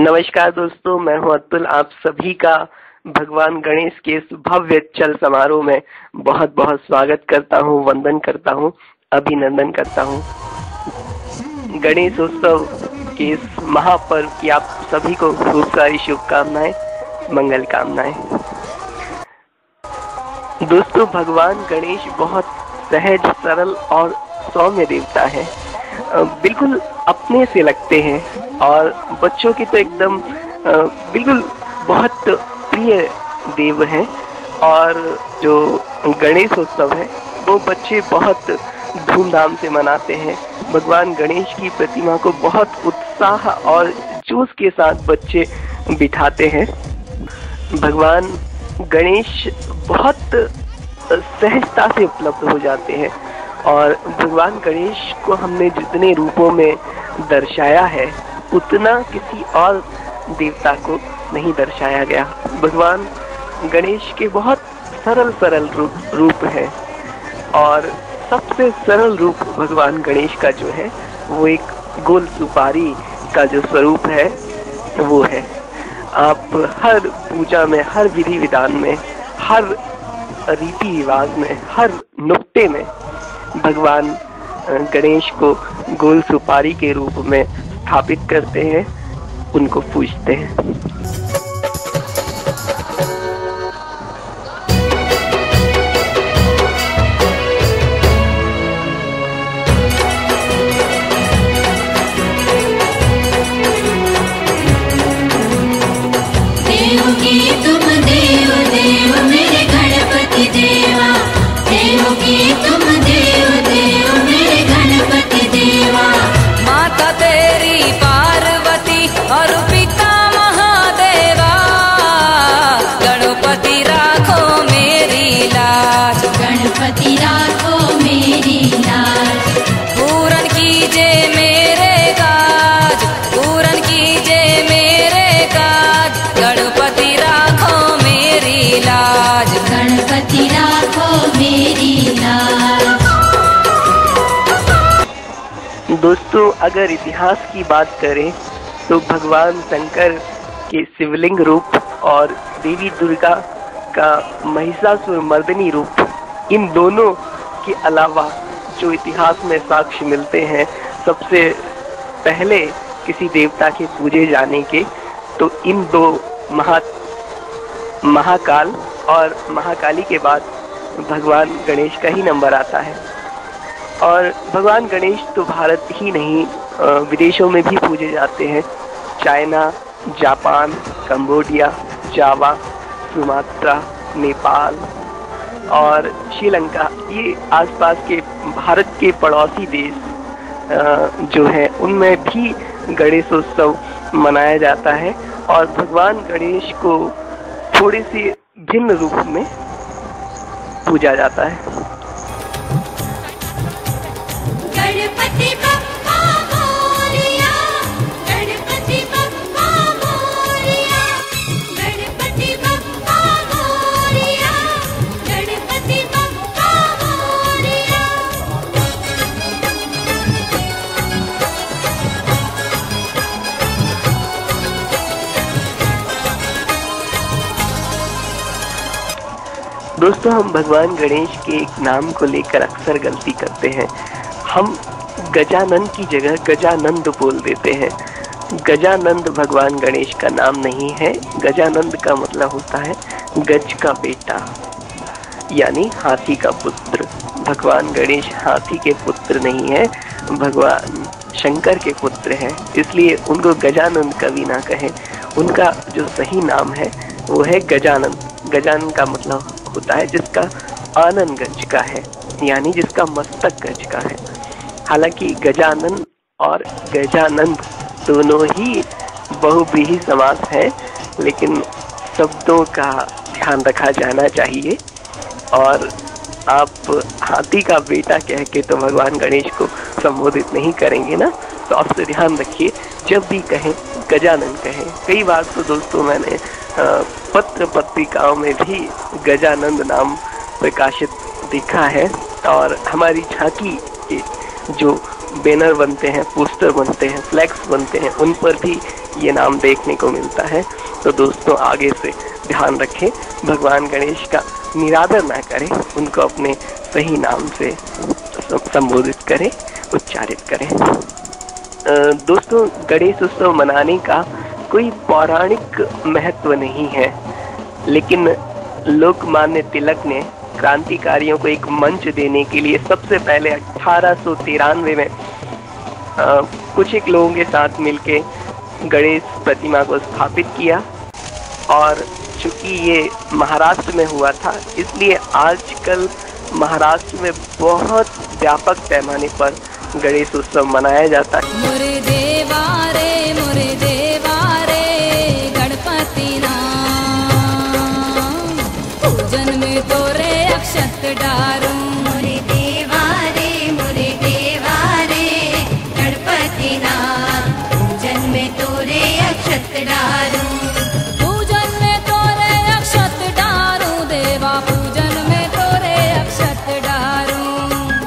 नमस्कार दोस्तों, मैं हूं अतुल। आप सभी का भगवान गणेश के इस भव्य चल समारोह में बहुत बहुत स्वागत करता हूं, वंदन करता हूं, अभिनंदन करता हूं। गणेश उत्सव के इस महापर्व की आप सभी को खूब सारी शुभकामनाएं, मंगल कामनाएं। दोस्तों, भगवान गणेश बहुत सहज, सरल और सौम्य देवता है। बिल्कुल अपने से लगते हैं और बच्चों की तो एकदम बिल्कुल बहुत प्रिय देव हैं। और जो गणेश उत्सव है वो बच्चे बहुत धूमधाम से मनाते हैं। भगवान गणेश की प्रतिमा को बहुत उत्साह और जोश के साथ बच्चे बिठाते हैं। भगवान गणेश बहुत सहजता से उपलब्ध हो जाते हैं और भगवान गणेश को हमने जितने रूपों में दर्शाया है उतना किसी और देवता को नहीं दर्शाया गया। भगवान गणेश के बहुत सरल रूप है और सबसे सरल रूप भगवान गणेश का जो है वो एक गोल सुपारी का जो स्वरूप है वो है। आप हर पूजा में, हर विधि विधान में, हर रीति रिवाज में, हर नुक्ते में भगवान गणेश को गोल सुपारी के रूप में स्थापित करते हैं, उनको पूजते हैं। देव की तुम देव देव मेरे गणपति देवा, देव की तुम देव देव मेरे गणपति देवा। माता तेरी पार्वती और पिता महादेवा, गणपति राखो मेरी लाज, गणपति राखो मेरी लाज। पूरन कीजे मेरे काज, पूरन कीजे मेरे काज, गणपति राखो मेरी लाज, गणपति राखो मेरी लाज। दोस्तों, अगर इतिहास की बात करें तो भगवान शंकर के शिवलिंग रूप और देवी दुर्गा का महिषासुर मर्दिनी रूप, इन दोनों के अलावा जो इतिहास में साक्ष्य मिलते हैं सबसे पहले किसी देवता के पूजे जाने के, तो इन दो महाकाल और महाकाली के बाद भगवान गणेश का ही नंबर आता है। और भगवान गणेश तो भारत ही नहीं विदेशों में भी पूजे जाते हैं। चाइना, जापान, कंबोडिया, जावा, सुमात्रा, नेपाल और श्रीलंका, ये आसपास के भारत के पड़ोसी देश जो हैं उनमें भी गणेशोत्सव मनाया जाता है और भगवान गणेश को थोड़े से भिन्न रूप में पूजा जाता है। गणपति बप्पा मोरया, गणपति बप्पा मोरया, गणपति बप्पा मोरया, गणपति बप्पा मोरया। दोस्तों, हम भगवान गणेश के एक नाम को लेकर अक्सर गलती करते हैं। हम गजानन की जगह गजानंद बोल देते हैं। गजानंद भगवान गणेश का नाम नहीं है। गजानंद का मतलब होता है गज का बेटा, यानी हाथी का पुत्र। भगवान गणेश हाथी के पुत्र नहीं है, भगवान शंकर के पुत्र हैं, इसलिए उनको गजानंद कभी ना कहें। उनका जो सही नाम है वो है गजानन। गजानन का मतलब होता है जिसका आनन गज का है, यानी जिसका मस्तक गज का है। हालांकि गजानन और गजानंद दोनों ही बहुव्रीहि समास है, लेकिन शब्दों का ध्यान रखा जाना चाहिए। और आप हाथी का बेटा कह के तो भगवान गणेश को संबोधित नहीं करेंगे ना, तो आपसे ध्यान रखिए, जब भी कहें गजानन कहें। कई बार तो दोस्तों मैंने पत्र पत्रिकाओं में भी गजानंद नाम प्रकाशित देखा है और हमारी झांकी के जो बैनर बनते हैं, पोस्टर बनते हैं, फ्लैक्स बनते हैं, उन पर भी ये नाम देखने को मिलता है। तो दोस्तों आगे से ध्यान रखें, भगवान गणेश का निरादर ना करें, उनको अपने सही नाम से संबोधित करें, उच्चारित करें। दोस्तों गणेश उत्सव मनाने का कोई पौराणिक महत्व नहीं है, लेकिन लोकमान्य तिलक ने क्रांतिकारियों को एक मंच देने के लिए सबसे पहले 1893 में कुछ एक लोगों के साथ मिलके गणेश प्रतिमा को स्थापित किया। और चूंकि ये महाराष्ट्र में हुआ था, इसलिए आजकल महाराष्ट्र में बहुत व्यापक पैमाने पर गणेश उत्सव मनाया जाता है। मोरे देवा रे गणपति नाम, पूजन में तोरे अक्षत डारूं। मोरे देवा रे गणपति नाम, पूजन में तोरे अक्षत डारूं। पूजन में तोरे अक्षत डारूं देवा, पूजन में तोरे अक्षत डारूं।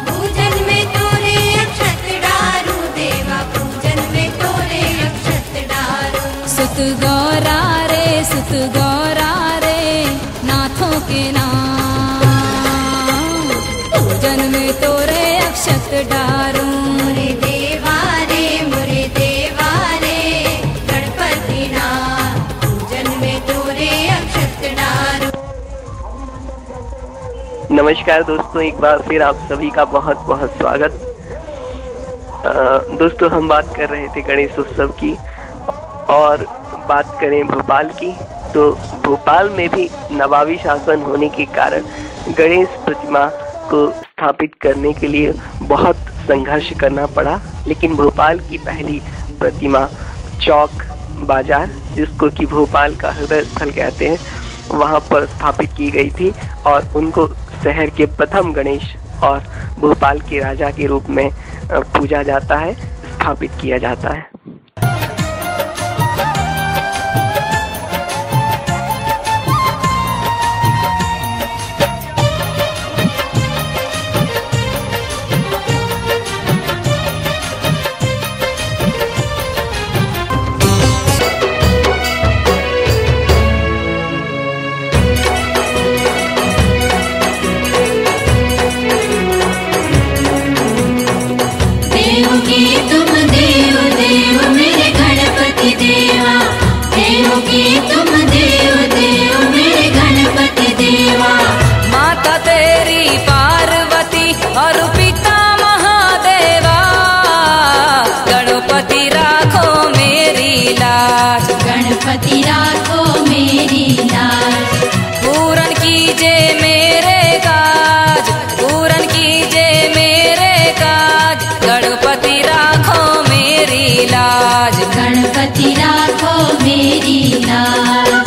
पूजन में तोरे अक्षत डारूं देवा, पूजन में तोरे अक्षत डारूं। सुत गौरा रे नाथों के नाम, पूजन में तोरे अक्षत डारूं। मोरे देवा रे गणपति नाम, पूजन में तोरे अक्षत डारूं। नमस्कार दोस्तों, एक बार फिर आप सभी का बहुत बहुत स्वागत। दोस्तों हम बात कर रहे थे गणेश उत्सव की, और बात करें भोपाल की, तो भोपाल में भी नवाबी शासन होने के कारण गणेश प्रतिमा को स्थापित करने के लिए बहुत संघर्ष करना पड़ा। लेकिन भोपाल की पहली प्रतिमा चौक बाजार, जिसको कि भोपाल का हृदय स्थल कहते हैं, वहां पर स्थापित की गई थी और उनको शहर के प्रथम गणेश और भोपाल के राजा के रूप में पूजा जाता है, स्थापित किया जाता है। गणपति राखो मेरी लाज, पूरन कीजे मेरे काज, पूरन कीजे मेरे काज। गणपति राखो मेरी लाज, गणपति राखो मेरी लाज।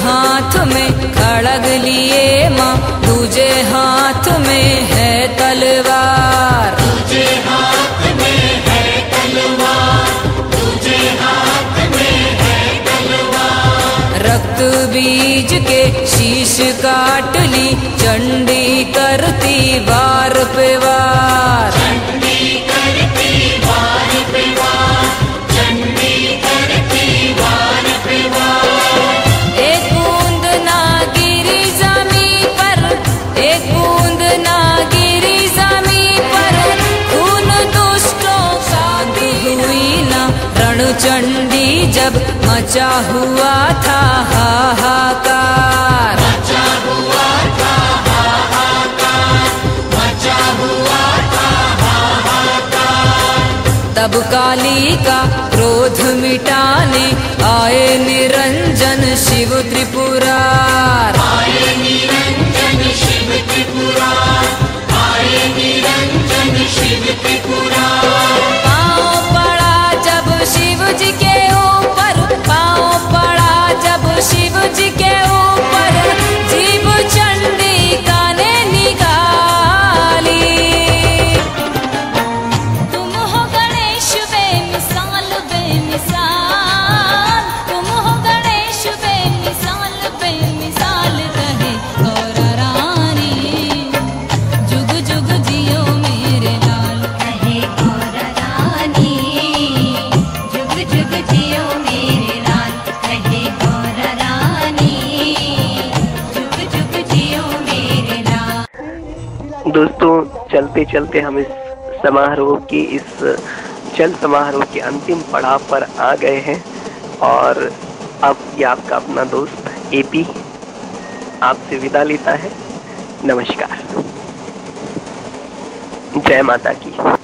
हाथ में खड़ग लिए माँ, दूजे हाथ में है तलवार, तुझे हाथ में है तलवार, तुझे हाथ में है तलवार। रक्त बीज के शीश काट ली, चंडी करती वार पे वार, चंडी करती वार पे वार, चंडी करती वार पे वार। एक बूंद ना गिरी जमीन पर, एक बूंद ना चंडी जब मचा हुआ था हाहाकार, मचा हुआ था हाहाकार, मचा हुआ था हाहाकार। तब काली का क्रोध मिटाने आए निरंजन शिव त्रिपुरार, आए निरंजन शिव त्रिपुरार, आए निरंजन शिव त्रिपुरार। पाँव पड़ा जब शिव जी के ऊपर, पाँव पड़ा जब शिव जी के ऊपर, जीव चंडिका ने निकाली। तुम हो गणेश बेमिसाल बेमिसाल, तुम हो गणेश बेमिसाल बेमिसाल, कहे गौर रानी जुग जुग जियो मेरे लाल, कहे गौर रानी जुग जुग जियो मेरे लाल, कहे गौर रानी जुग जुग जियो मेरे लाल। दोस्तों, चलते चलते हम इस समारोह की इस चल समारोह के अंतिम पड़ाव पर आ गए हैं और अब ये आपका अपना दोस्त एपी आपसे विदा लेता है। नमस्कार, जय माता की।